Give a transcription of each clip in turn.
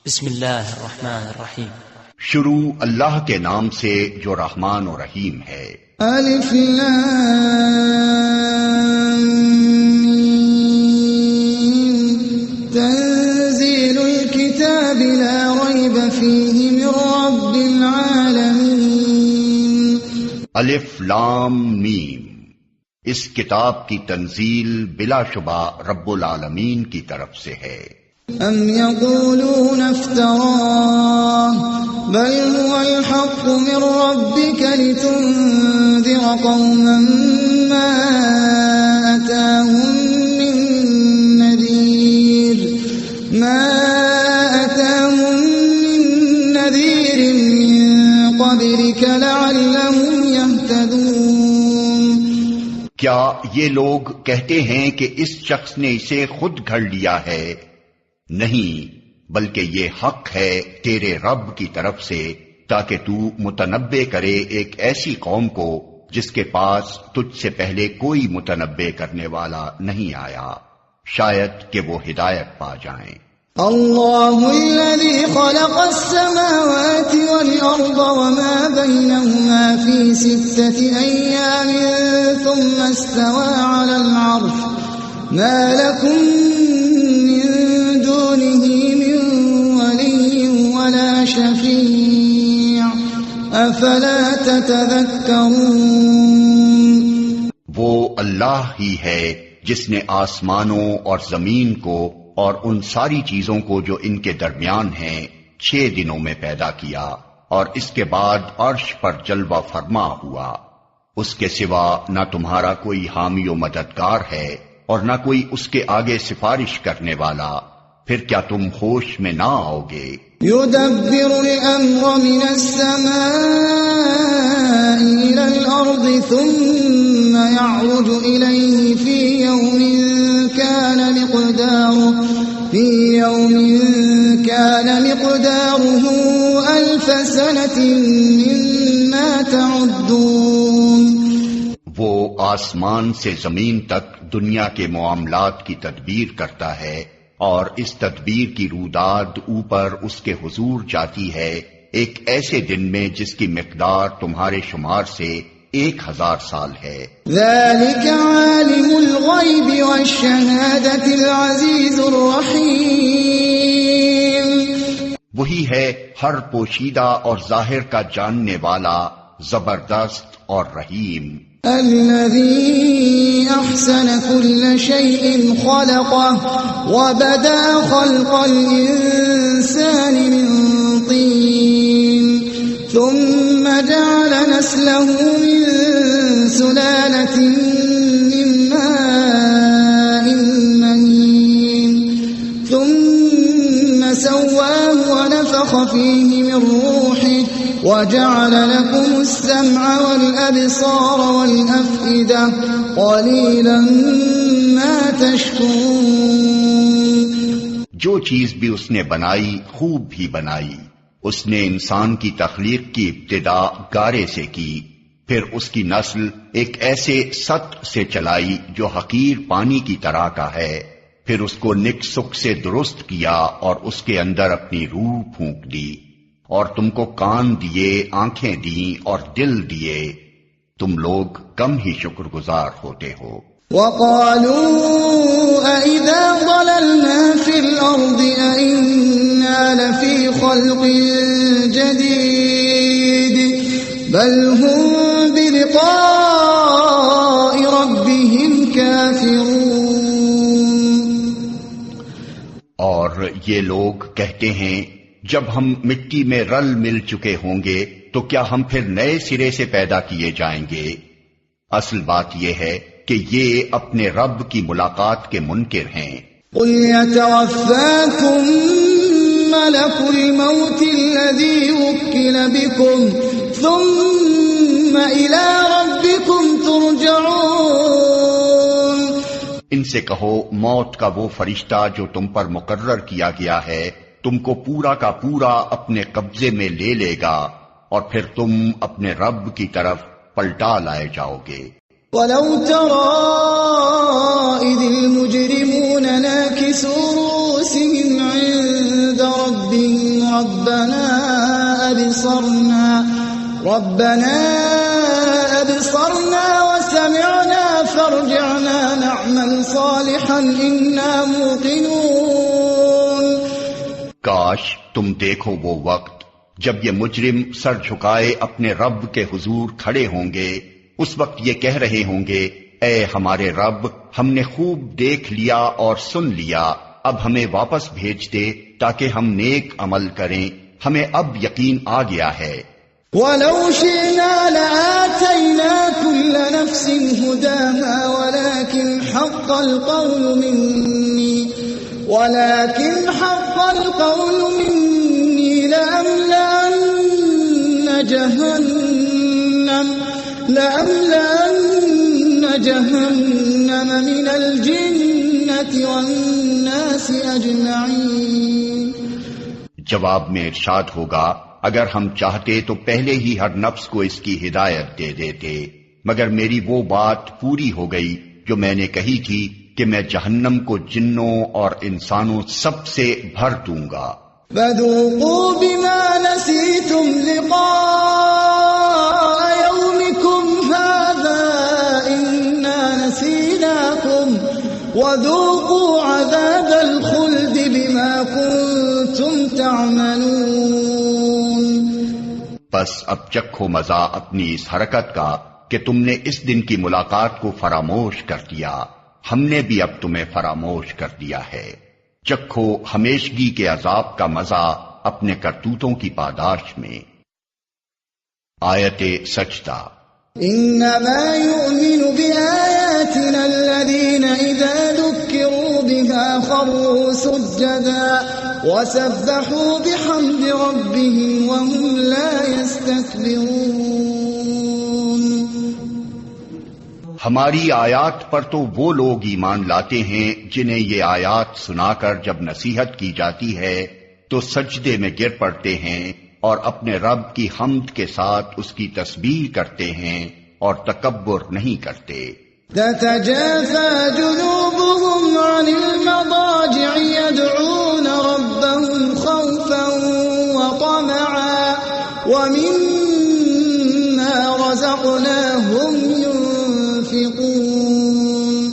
بسم اللہ الرحمن الرحیم. شروع اللہ کے نام سے جو رحمان و رحیم ہے. الف لام تنزیل الكتاب لا ریب فیہ من رب العالمین. الف لام میم، اس کتاب کی تنزیل بلا شبہ رب العالمین کی طرف سے ہے. ام یقولون افتراه بل هو الحق من ربك لتنذر قوما ما أتاهم من نذير من قبلك لعلهم يهتدون. کیا یہ لوگ کہتے ہیں کہ اس شخص نے اسے خود گھڑ لیا ہے؟ نہیں، بلکہ یہ حق ہے تیرے رب کی طرف سے تاکہ تو متنبع کرے ایک ایسی قوم کو جس کے پاس تجھ سے پہلے کوئی متنبع کرنے والا نہیں آیا، شاید کہ وہ ہدایت پا جائیں. اللہ الذي خلق السماوات والأرض وما بينهما في 6 أيام ثم استوى على العرش ما لكم من دونه من ولي ولا شفيع أفلا تتذكرون. وہ اللہ ہی ہے جس نے آسمانوں اور زمین کو اور ان ساری چیزوں کو جو ان کے درمیان ہیں 6 دنوں میں پیدا کیا، اور اس کے بعد عرش پر جلوہ فرما ہوا. اس کے سوا نہ تمہارا کوئی حامی و مددگار ہے اور نہ کوئی اس کے آگے سفارش کرنے والا، پھر کیا تم ہوش میں نہ آؤ گے؟ يدبر الأمر من السماء إلى الأرض ثم يعرج إليه في يوم كان مقداره 1000 سنة مما تعدون. وہ آسمان سے زمین تک دنیا کے معاملات کی تدبیر کرتا ہے، اور اس تدبیر کی روداد اوپر اس کے حضور جاتی ہے ایک ایسے دن میں جس کی مقدار تمہارے شمار سے 1000 سال ہے. ذلك عالم الغیب والشہادة العزیز الرحیم. وہی ہے ہر پوشیدہ اور ظاہر کا جاننے والا، زبردست اور رحیم. الذي احسن كل شيء خلقه وبدأ خلق الانسان من طين ثم جعل نسله من سلالة من ماء مهين ثم سواه ونفخ فيه من روحه وجعل لكم السمع والأبصار والأفئدة قليلا ما تشكرون. جو چیز بھی اس نے بنائی خوب ہی بنائی. اس نے انسان کی تخلیق کی ابتدا گارے سے کی، پھر اس کی نسل ایک ایسے ست سے چلائی جو حقیر پانی کی طرح کا ہے، پھر اس کو نک سک سے درست کیا اور اس کے اندر اپنی روح پھونک دی، اور تم کو کان دیے، آنکھیں دیں اور دل دیے. تم لوگ کم ہی شکر گزار ہوتے ہو. وَقَالُوا أَإِذَا ضَلَلْنَا فِي الْأَرْضِ أَإِنَّا لَفِي خَلْقٍ جَدِيدٍ بَلْ هُمْ بِلِقَاءِ رَبِّهِمْ كَافِرُونَ. اور یہ لوگ کہتے ہیں جب ہم مٹی میں رل مل چکے ہوں گے تو کیا ہم پھر نئے سرے سے پیدا کیے جائیں گے؟ اصل بات یہ ہے کہ یہ اپنے رب کی ملاقات کے منکر ہیں. قُلْ يَتَوَفَّاكُمْ مَلَكُ الْمَوْتِ الَّذِي وُكِّلَ بِكُمْ ثُمَّ إِلَىٰ رَبِّكُمْ تُرْجَعُونَ. ان سے کہو موت کا وہ فرشتہ جو تم پر مقرر کیا گیا ہے تم کو پورا کا پورا اپنے قبضے میں لے لے گا، اور پھر تم اپنے رب کی طرف پلٹا لائے جاؤ گے. وَلَوْ تَرَىٰ إِذِ الْمُجْرِمُونَ نَاكِسُو رُءُوسِهِمْ عِندَ رَبِّهِمْ ربهم ربنا أبصرنا وسمعنا فارجعنا نعمل صالحا إنا موقنون. کاش تم دیکھو وہ وقت جب یہ مجرم سر جھکائے اپنے رب کے حضور کھڑے ہوں گے. اس وقت یہ کہہ رہے ہوں گے اے ہمارے رب، ہم نے خوب دیکھ لیا اور سن لیا، اب ہمیں واپس بھیج دے تاکہ ہم نیک عمل کریں، ہمیں اب یقین آ گیا ہے. وَلَوْ شِئْنَا لَآتَيْنَا كُلَّ نَفْسٍ هُدَاهَا وَلَكِنْ حَقَّ الْقَوْلُ مِنِّي لَأَمْلَأَنَّ جَهَنَّمَ مِنَ الْجِنَّةِ وَالنَّاسِ أَجْمَعِينَ. جواب میں ارشاد ہوگا اگر ہم چاہتے تو پہلے ہی ہر نفس کو اس کی ہدایت دے دیتے، مگر میری وہ بات پوری ہو گئی جو میں نے کہی تھی کہ میں جہنم کو جنوں اور انسانوں سب سے بھر دوں گا. فَذُوقُوا بِمَا نَسِيتُمْ لِقَاءَ يَوْمِكُمْ هَذَا إِنَّا نَسِينَاكُمْ وَذُوقُوا عَذَابَ الْخُلْدِ بِمَا كُنتُمْ تَعْمَلُونَ. بس اب چکھو مزہ اپنی اس حرکت کا کہ تم نے اس دن کی ملاقات کو فراموش کر دیا، ہم نے بھی اب تمہیں فراموش کر دیا ہے. چکھو ہمیشگی کے عذاب کا مزہ اپنے کرتوتوں کی پاداش میں. آیت سجدہ. انما يؤمن بآياتنا الذين اذا ذكروا بها خروا سجدا وسبحوا بحمد ربهم وهم لا يستكبرون. ہماری آیات پر تو وہ لوگ ایمان لاتے ہیں جنہیں یہ آیات سنا کر جب نصیحت کی جاتی ہے تو سجدے میں گر پڑتے ہیں اور اپنے رب کی حمد کے ساتھ اس کی تسبیح کرتے ہیں اور تکبر نہیں کرتے. تتجافى جنوبهم عن المضاجع يدعون ربهم خوفا وطمعا ومما رزقناهم ينفقون.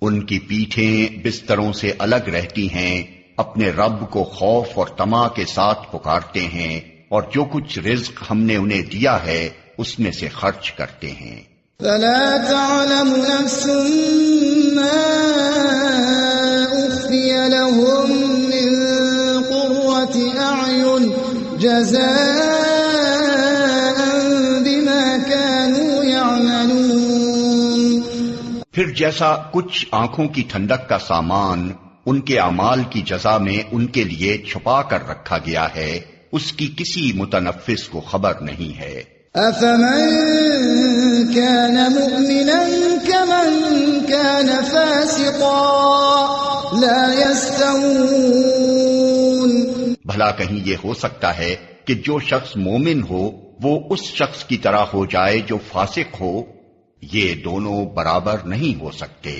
ان کی پیٹھیں بستروں سے الگ رہتی ہیں، اپنے رب کو خوف اور طمع کے ساتھ پکارتے ہیں اور جو کچھ رزق ہم نے انہیں دیا ہے اس میں سے خرچ کرتے ہیں. فلا تعلم نفس ما أخفي لهم من قرة أعين جزاء بما كانوا يعملون. پھر جیسا کچھ آنکھوں کی ٹھنڈک کا سامان ان کے اعمال کی جزا میں ان کے لیے چھپا کر رکھا گیا ہے، اس کی کسی متنفس کو خبر نہیں ہے. أفمن كان مؤمنا كمن كان فاسقا لا يستوون. بھلا کہیں یہ ہو سکتا ہے کہ جو شخص مومن ہو وہ اس شخص کی طرح ہو جائے جو فاسق ہو؟ یہ دونوں برابر نہیں ہو سکتے.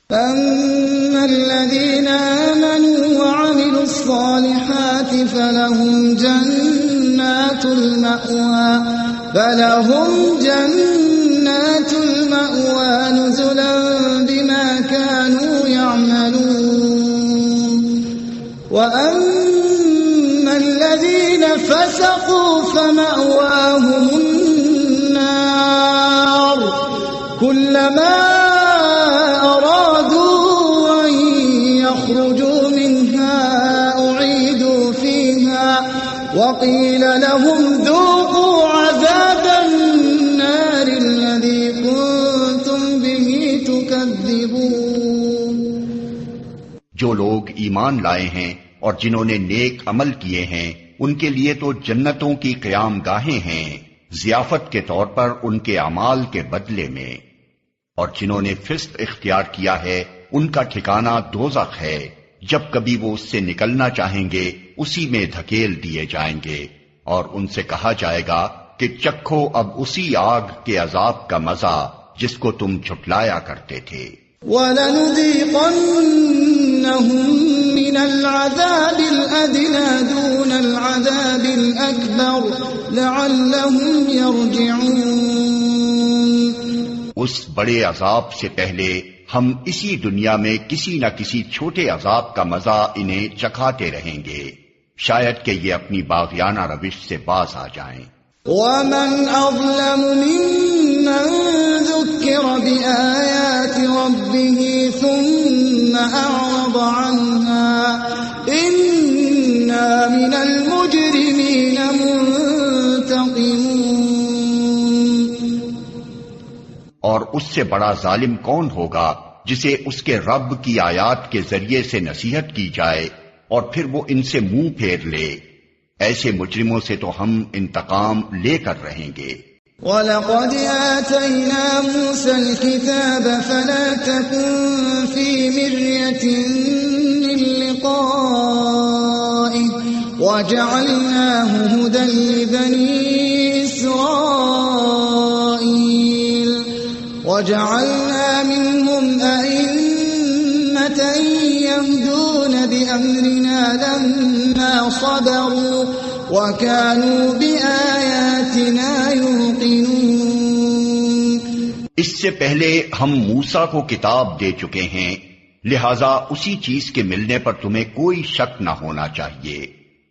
فَأَمَّا الَّذِينَ آمَنُوا وَعَمِلُوا الصَّالِحَاتِ فَلَهُمْ جَنَّاتُ الْمَأْوَى نُزُلًا بِمَا كَانُوا يَعْمَلُونَ. وَأَمَّا الَّذِينَ فَسَقُوا فَمَأْوَاهُمُ النَّارُ كُلَّمَا وقيل لهم ذوقوا عذاب النار الذي كنتم به تكذبون. جو لوگ ایمان لائے ہیں اور جنہوں نے نیک عمل کیے ہیں ان کے لیے تو جنتوں کی قیام گاہیں ہیں ضیافت کے طور پر ان کے اعمال کے بدلے میں، اور جنہوں نے فسق اختیار کیا ہے ان کا ٹھکانہ دوزخ ہے، جب کبھی وہ اس سے نکلنا چاہیں گے اسی میں دھکیل دیے جائیں گے اور ان سے کہا جائے گا کہ چکھو اب اسی آگ کے عذاب کا مزہ جس کو تم جھٹلایا کرتے تھے. وَلَنُذِيقَنَّهُم مِّنَ من العذاب الأدنى دون العذاب الأكبر لعلهم يرجعون. اس بڑے عذاب سے پہلے ہم اسی دنیا میں کسی نہ کسی چھوٹے عذاب کا مزہ انہیں چکھاتے رہیں گے، شاید کہ یہ اپنی باغیانہ روش سے باز آ جائیں. ومن أظلم ممن ذكر بآيات ربه ثم أعرض عنها إنا من المجرمين منتقمون. اور اس سے بڑا ظالم کون ہوگا جسے اس کے رب کی آیات کے ذریعے سے نصیحت کی جائے اور پھر وہ ان سے منہ پھیر لے. ایسے مجرموں سے تو ہم انتقام لے کر رہیں گے. وَلَقَدْ آتَيْنَا مُوسَى الْكِتَابَ فَلَا تَكُنْ فِي مِرْيَةٍ مِّن لِقَائِهِ وَجَعَلْنَاهُ هُدًى لِبَنِي إِسْرَائِيلَ وَجَعَلْنَا مِنْهُمْ أَئِمَّةً يَهْدُونَ بِأَمْرِنَا لَمَّا صَبَرُوا وَكَانُوا بِآيَاتِنَا يُوقِنُونَ. اس سے پہلے ہم موسیٰ کو کتاب دے چکے ہیں، لہذا اسی چیز کے ملنے پر تمہیں کوئی شک نہ ہونا چاہیے.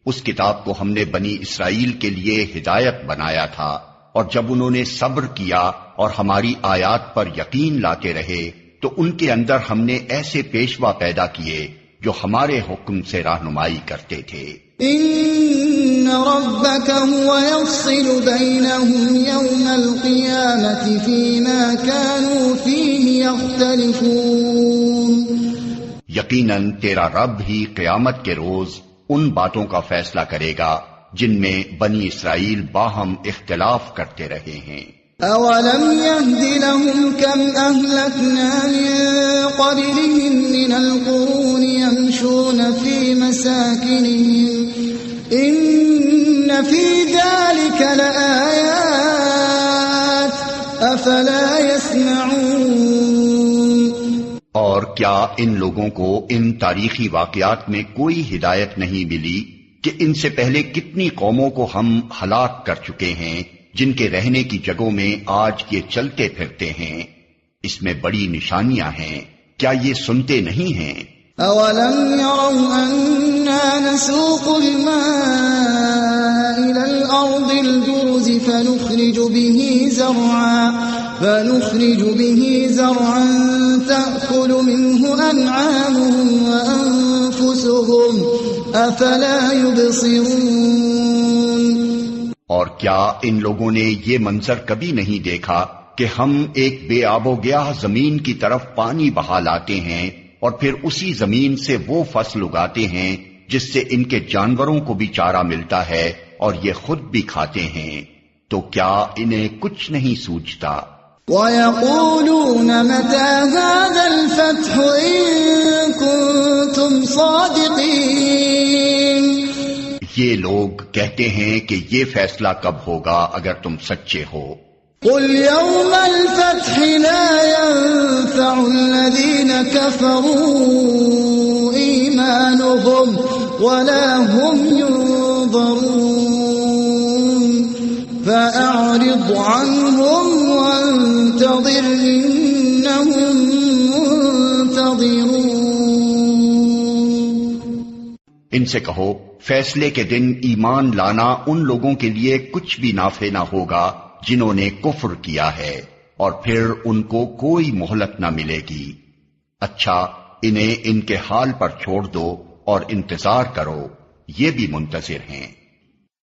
اس کتاب کو ہم نے بنی اسرائیل کے لیے ہدایت بنایا تھا، اور جب انہوں نے صبر کیا اور ہماری آیات پر یقین لاتے رہے تو ان کے اندر ہم نے ایسے پیشوا پیدا کیے جو ہمارے حکم سے رہنمائی کرتے تھے. ان ربك هو يفصل بينهم يوم القيامة فيما كانوا فيه يختلفون. یقیناً تیرا رب ہی قیامت کے روز ان باتوں کا فیصلہ کرے گا جن میں بنی اسرائیل باہم اختلاف کرتے رہے ہیں. اولم يهد لهم كم اهلكنا من قبلهم من القرون يمشون في مساكنهم ان في ذلك لآيات افلا يسمعون. اور کیا ان لوگوں کو ان تاریخی واقعات میں کوئی ہدایت نہیں ملی کہ ان سے پہلے کتنی قوموں کو ہم ہلاک کر چکے ہیں جن کے رہنے کی جگہوں میں آج یہ چلتے پھرتے ہیں؟ اس میں بڑی نشانیاں ہیں، کیا یہ سنتے نہیں ہیں؟ اولم يروا اننا نسوق الماء الى الارض الجرز فنخرج به زرعا تأكل منه انعامهم وانفسهم افلا يبصرون. اور کیا ان لوگوں نے یہ منظر کبھی نہیں دیکھا کہ ہم ایک بے آب و گیاہ زمین کی طرف پانی بہا لاتے ہیں اور پھر اسی زمین سے وہ فصل اگاتے ہیں جس سے ان کے جانوروں کو بھی چارہ ملتا ہے اور یہ خود بھی کھاتے ہیں، تو کیا انہیں کچھ نہیں سوچتا؟ وَيَقُولُونَ مَتَى هَذَا الْفَتْحُ إِن كُنتُمْ صَادِقِينَ. یہ لوگ کہتے ہیں کہ یہ فیصلہ کب ہوگا اگر تم سچے ہو. قُلْ يَوْمَ الْفَتْحِ لَا يَنفَعُ الَّذِينَ كَفَرُوا إِيمَانُهُمْ وَلَا هُمْ يُنظَرُونَ فَأَعْرِضْ عَنْهُمْ وَانتَظِرْ إِنَّهُمْ مُنتَظِرُونَ. ان سے کہو فیصلے کے دن ایمان لانا ان لوگوں کے لیے کچھ بھی نافع نہ ہوگا جنہوں نے کفر کیا ہے، اور پھر ان کو کوئی مہلت نہ ملے گی. اچھا انہیں ان کے حال پر چھوڑ دو اور انتظار کرو، یہ بھی منتظر ہیں.